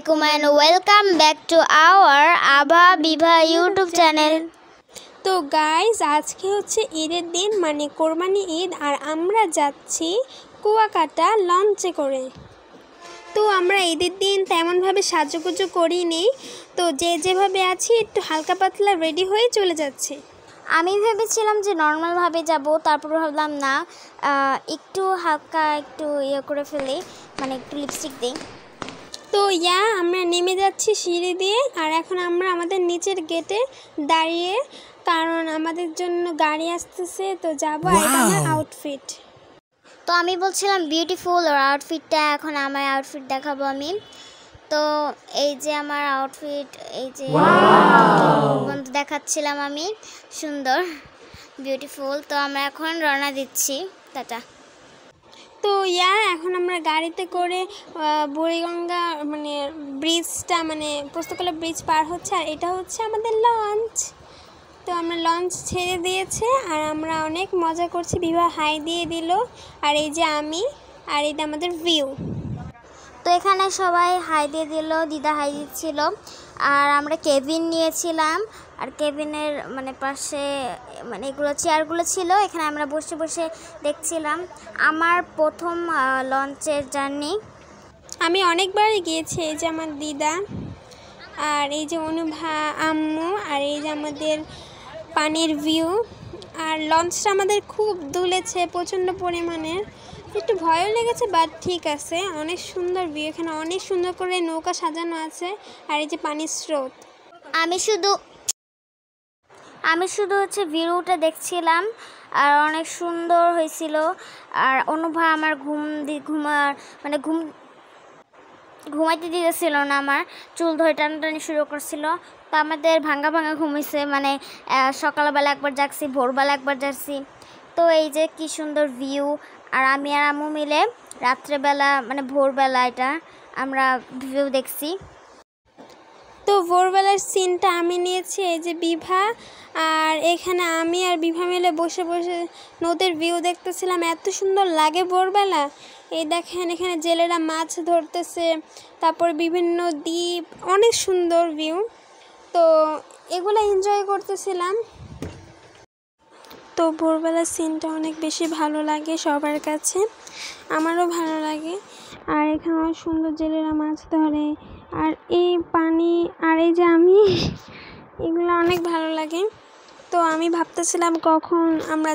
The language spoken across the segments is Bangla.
Assalamualaikum and welcome back to our Abha Bibha YouTube channel. তো গাইস আজকে হচ্ছে ঈদের দিন মানে কোরবানি ঈদ আর আমরা যাচ্ছি কুয়াকাটা লঞ্চে করে। তো আমরা ঈদের দিন তেমনভাবে সাজুগুজু করিনি, তো যেভাবে আছি একটু হালকা পাতলা রেডি হয়ে চলে যাচ্ছে। আমি ভেবেছিলাম যে নর্মাল ভাবে যাব, তারপর ভাবলাম না একটু হালকা একটু করে ফেলি, মানে একটু লিপস্টিক দিই। তো আমরা নেমে যাচ্ছি সিঁড়ি দিয়ে, আর এখন আমরা আমাদের নিচের গেটে দাঁড়িয়ে, কারণ আমাদের জন্য গাড়ি আসতেছে, তো যাবো। এটা আমার আউটফিট। তো আমি বলছিলাম বিউটিফুল ওর আউটফিটটা, এখন আমার আউটফিট দেখাবো আমি। তো এই যে আমার আউটফিট, এই যে বন্ধু দেখাচ্ছিলাম আমি, সুন্দর বিউটিফুল। তো আমরা এখন রওনা দিচ্ছি, টাটা। তো এখন আমরা গাড়িতে করে বুড়িগঙ্গা মানে ব্রিজটা, মানে পোস্তকলা ব্রিজ পার হচ্ছে, আর এটা হচ্ছে আমাদের লঞ্চ। তো আমরা লঞ্চ ছেড়ে দিয়েছে আর আমরা অনেক মজা করছি। বিবাহ হাই দিয়ে দিল, আর এই যে আমি, আর এটা আমাদের ভিউ। তো এখানে সবাই হাই দিয়ে দিল, দিদা হাই দিচ্ছিল, আর আমরা কেবিন নিয়েছিলাম, আর কেবিনের মানে পাশে মানে এগুলো চেয়ারগুলো ছিল, এখানে আমরা বসে বসে দেখছিলাম। আমার প্রথম লঞ্চের জার্নি। আমি অনেকবারই গিয়েছি। এই যে আমার দিদা, আর এই যে অনুভা আম্মু, আর এই যে আমাদের পানির ভিউ। আর লঞ্চটা আমাদের খুব দুলেছে প্রচণ্ড পরিমাণের, একটু ভয়ও লেগেছে, বাট ঠিক আছে, অনেক সুন্দর ভিউ। এখানে অনেক সুন্দর করে নৌকা সাজানো আছে, আর এই যে পানির স্রোত। আমি শুধু হচ্ছে ভিউটা দেখছিলাম, আর অনেক সুন্দর হয়েছিল। আর অনুভা আমার ঘুমাইতে দিতেছিল না, আমার চুল ধরে টানাটানি শুরু করছিল। তো আমাদের ভাঙা ঘুম হয়েছে, মানে সকালবেলা একবার জাগছি, ভোরবেলা একবার জাগছি। তো এই যে কি সুন্দর ভিউ, আর আমি আর আম্মু মিলে রাত্রেবেলা মানে ভোরবেলা এটা আমরা ভিউ দেখছি। তো ভোরবেলার সিনটা আমি নিয়েছি, এই যে বিভা, আর এখানে আমি আর বিভা মিলে বসে বসে নদীর ভিউ দেখতেছিলাম। এত সুন্দর লাগে ভোরবেলা। এই দেখেন এখানে জেলেরা মাছ ধরতেছে, তারপর বিভিন্ন দ্বীপ, অনেক সুন্দর ভিউ। তো এগুলো এনজয় করতেছিলাম। তো ভোরবেলার সিনটা অনেক বেশি ভালো লাগে সবার কাছে, আমারও ভালো লাগে। আর এখানে অনেক সুন্দর জেলেরা মাছ ধরে, আর এই পানি, আর এই যে আমি, এগুলো অনেক ভালো লাগে। তো আমি ভাবতেছিলাম কখন আমরা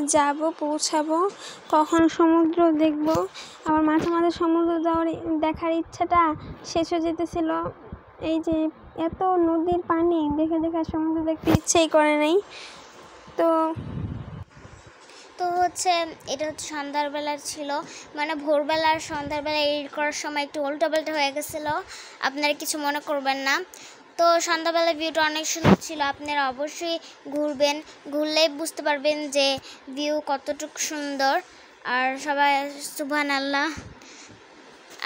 পৌঁছাবো, কখন সমুদ্র দেখব। আমার মাঝে মাঝে সমুদ্র দেখার ইচ্ছাটা শেষ হয়ে যেতেছিল। এই যে এত নদীর পানি দেখে দেখে সমুদ্র দেখতে ইচ্ছেই করে নাই। তো হচ্ছে এটা হচ্ছে সন্ধ্যাবেলার ছিল, মানে ভোরবেলা আর সন্ধ্যাবেলা এডিট করার সময় একটু উল্টোপাল্টা হয়ে গেছিলো, আপনারা কিছু মনে করবেন না। তো সন্ধ্যাবেলার ভিউটা অনেক সুন্দর ছিল, আপনারা অবশ্যই ঘুরবেন, ঘুরলেই বুঝতে পারবেন যে ভিউ কতটুকু সুন্দর। আর সবাই সুবহানাল্লাহ,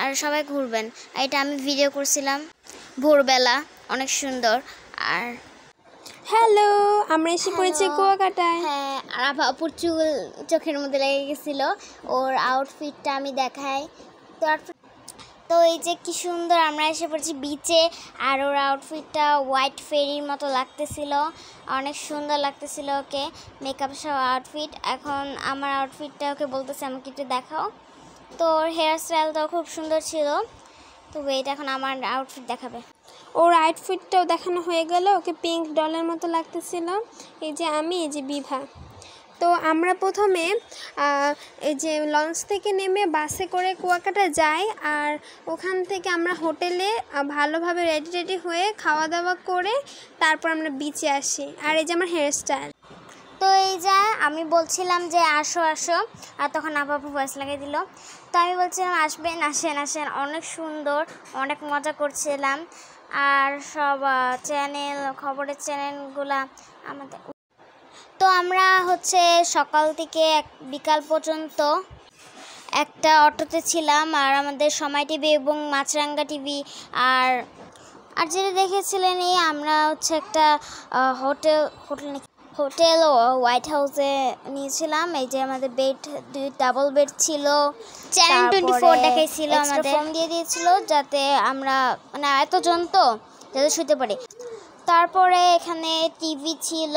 আর সবাই ঘুরবেন। এটা আমি ভিডিও করছিলাম ভোরবেলা, অনেক সুন্দর। আর হ্যালো, আমরা এসে পড়েছি কুয়াকাটায়। হ্যাঁ, আর আপুর চুল চোখের মধ্যে লেগে গেছিলো, ওর আউটফিটটা আমি দেখাই। তো এই যে কি সুন্দর আমরা এসে পড়েছি বিচে, আর ওর আউটফিটটা হোয়াইট ফেরির মতো লাগতেছিল, অনেক সুন্দর লাগতেছিল ওকে, মেকআপ সহ আউটফিট। এখন আমার আউটফিটটা ওকে বলতেছে আমাকে একটু দেখাও। তো ওর হেয়ার স্টাইলটাও খুব সুন্দর ছিল। তো এটা এখন আমার আউটফিট দেখাবে। ওর আউটফিটটাও দেখানো হয়ে গেল, ওকে পিঙ্ক ডলের মতো লাগতেছিল। এই যে আমি, এই যে বিভা। তো আমরা প্রথমে এই যে লঞ্চ থেকে নেমে বাসে করে কুয়াকাটা যাই, আর ওখান থেকে আমরা হোটেলে ভালোভাবে রেডি হয়ে খাওয়া দাওয়া করে তারপর আমরা বিচে আসি। আর এই যে আমার হেয়ার স্টাইল। তো এই যে আমি বলছিলাম যে আসো, আর তখন আপু ভয়েস লাগিয়ে দিল। তো আমি বলছিলাম আসেন, অনেক সুন্দর, অনেক মজা করছিলাম। আর সব খবরের চ্যানেলগুলা আমাদের। তো আমরা হচ্ছে সকাল থেকে বিকাল পর্যন্ত একটা অটোতে ছিলাম, আর আমাদের সময় টিভি এবং মাছরাঙ্গা টিভি, আর যেটা দেখেছিলেন আমরা হচ্ছে একটা হোটেল হোয়াইট হাউসে নিয়েছিলাম। এই যে আমাদের বেড, 2 ডাবল বেড ছিল, চ্যানেল 24 দেখাইছিল, আমাদের ফোন দিয়ে দিয়েছিল যাতে আমরা মানে এতজন তো যাতে শুতে পারি। তারপরে এখানে টিভি ছিল,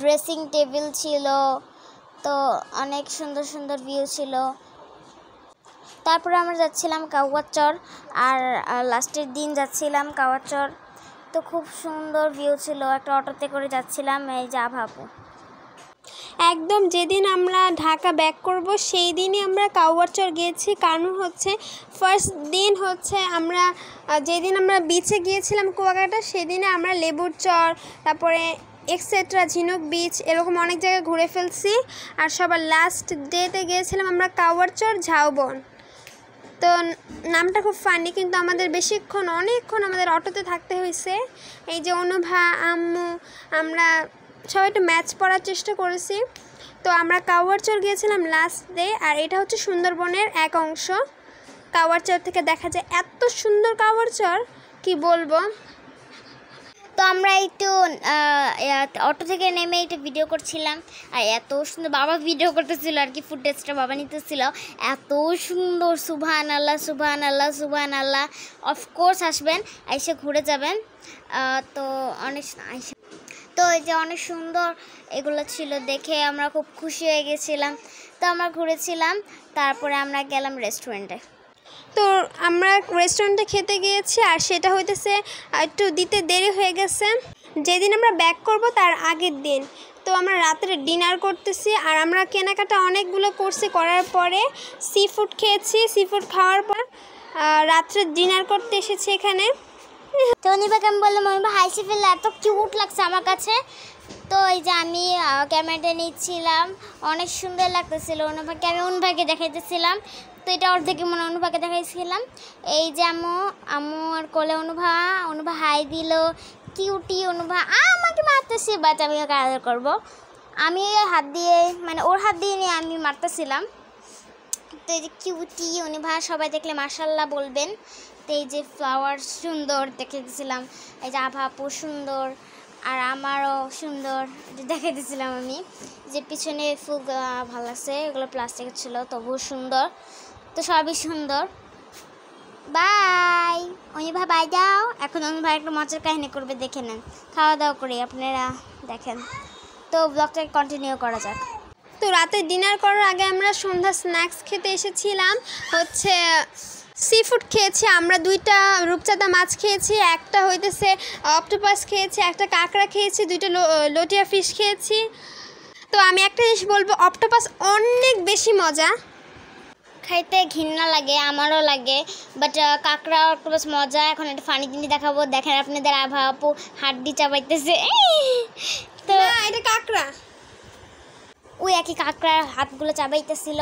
ড্রেসিং টেবিল ছিল, তো অনেক সুন্দর সুন্দর ভিউ ছিল। তারপরে আমরা যাচ্ছিলাম কাওয়াচর, আর লাস্টের দিন যাচ্ছিলাম কাওয়াচর। তো খুব সুন্দর ভিউ ছিল, একটা অটোতে করে যাচ্ছিলাম। এই যে আভাপু একদম যেদিন আমরা ঢাকা ব্যাক করব সেই দিনই আমরা কাওয়াচর গিয়েছি। কারণ হচ্ছে ফার্স্ট দিন হচ্ছে আমরা যেদিন আমরা বিচে গিয়েছিলাম কুয়াকাটা, সেদিনে আমরা লেবুর চর, তারপরে এক্সেট্রা, ঝিনুক বিচ, এরকম অনেক জায়গায় ঘুরে ফেলছি। আর সবার লাস্ট ডেতে গিয়েছিলাম আমরা কাওয়াচর ঝাউবন। তো নামটা খুব ফানি, কিন্তু আমাদের অনেকক্ষণ আমাদের অটোতে থাকতে হয়েছে। এই যে অনুভা, আম্মু, আমরা সবাই একটু ম্যাচ পড়ার চেষ্টা করেছি। তো আমরা কাওয়াচর গিয়েছিলাম লাস্ট ডে, আর এটা হচ্ছে সুন্দরবনের এক অংশ। কাওয়াচর থেকে দেখা যায় এত সুন্দর কাওয়াচর, কি বলবো। তো আমরা একটু অটো থেকে নেমে একটু ভিডিও করছিলাম, আর এত সুন্দর বাবা ভিডিও করতেছিল আর কি, ফুটেজটা বাবা নিতেছিল। এত সুন্দর, সুবহান আল্লাহ সুবহান আল্লাহ সুবহান আল্লাহ। অফকোর্স আসবেন, এসে ঘুরে যাবেন। তো অনেক তো এই যে অনেক সুন্দর এগুলো ছিল, দেখে আমরা খুব খুশি হয়ে গেছিলাম। তো আমরা ঘুরেছিলাম, তারপরে আমরা গেলাম রেস্টুরেন্টে। তো আমরা রেস্টুরেন্টে খেতে গিয়েছি, আর সেটা হইতেছে একটু দিতে দেরি হয়ে গেছে যেদিন আমরা ব্যাক করব তার আগের দিন। তো আমরা রাত্রে ডিনার করতেছি, আর আমরা কেনাকাটা অনেকগুলো করছি, করার পরে সি ফুড খেয়েছি। সি ফুড খাওয়ার পর রাত্রে ডিনার করতে এসেছি এখানে। তো অনিবাকে আমি বললাম, অনিবা হাসি ফেললে এত কিউট লাগছে আমার কাছে। তো এই যে আমি ক্যামেরাটা নিচ্ছিলাম, অনেক সুন্দর লাগতেছিল অনুভাকে, আমি অনুভাকে দেখাইতেছিলাম। তো এটা অর্ধেকে মনে অনুভাকে দেখাইছিলাম। এই যে আম্মু আর কোলে অনুভা হাই দিল, কিউটি অনুভা আমাকে মারতেছে, বাট আমি ওকে আদর করবো। আমি হাত দিয়ে মানে ওর হাত দিয়ে নিয়ে আমি মারতেছিলাম। তো এই যে কিউটি অনুভা, সবাই দেখলে মাশাল্লাহ বলবেন। তো এই যে ফ্লাওয়ার সুন্দর দেখে দিয়েছিলাম, এই যে আভাপু সুন্দর, আর আমারও সুন্দর দেখে দিয়েছিলাম আমি। যে পিছনে ফুল ভালো লাগছে, এগুলো প্লাস্টিকের ছিল, তবুও সুন্দর। তো সবই সুন্দর। বাই অনিভা, বাই দাও। এখন অনিভা একটা মজার কাহিনী করবে, দেখে নেন। খাওয়া দাওয়া করি, আপনারা দেখেন। তো ব্লগটাকে কন্টিনিউ করা যাক। তো রাতে ডিনার করার আগে আমরা সন্ধ্যা স্ন্যাক্স খেতে এসেছিলাম। হচ্ছে সি ফুড খেয়েছি আমরা, 2টা রূপচাঁদা মাছ খেয়েছি, একটা হইতেছে অক্টোপাস খেয়েছি, একটা কাঁকড়া খেয়েছি, 2টা লটিয়া ফিশ খেয়েছি। তো আমি একটা জিনিস বলবো, অক্টোপাস অনেক বেশি মজা। খাইতে ঘৃণা লাগে, আমারও লাগে, বাট কাঁকড়া অক্টোপাস মজা। এখন একটা ফানি জিনিস দেখাবো, দেখেন আপনাদের আভাপু হাড্ডি চাবাইতেছে। তো এটা কাঁকড়া, ওই একই কাঁকড়ার হাতগুলো চাবাইতেছিল।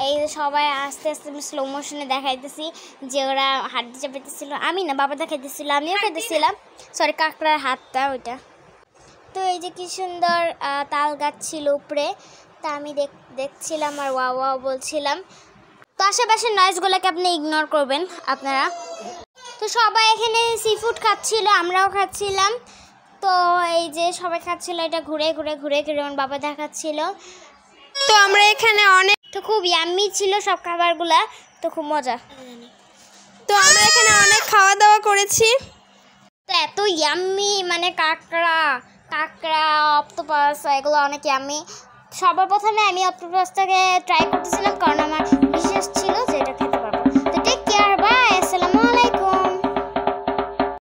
এই সবাই আস্তে আস্তে স্লো মোশনে দেখাইতেছি যে ওরা হাড্ডি চাবাইতেছিল। আমি না, বাবা দেখাইতেছিল, আমিও খাইতেছিলাম। সরি, কাঁকড়ার হাতটা ওইটা। তো এই যে কি সুন্দর তাল গাছ ছিল উপরে, তা আমি দেখছিলাম আর ওয়া ওয়া বলছিলাম। তো আশেপাশের নয়েজগুলোকে আপনি ইগনোর করবেন আপনারা। তো সবাই এখানে সি ফুড খাচ্ছিল, আমরাও খাচ্ছিলাম। তো এই যে সবাই খাচ্ছিল, এটা ঘুরে ঘুরে ঘুরে ঘুরে আমার বাবা দেখাচ্ছিল। তো আমরা এখানে তো খুব ইয়াম্মি ছিল সব খাবারগুলা, তো খুব মজা। তো আমরা এখানে অনেক খাওয়া দাওয়া করেছি। তো এত ইয়াম্মি, মানে কাঁকড়া অক্টোপাস এগুলো অনেক ইয়াম্মি। সবার প্রথমে আমি অক্টোপাসটাকে ট্রাই করতেছিলাম, কারণ আমার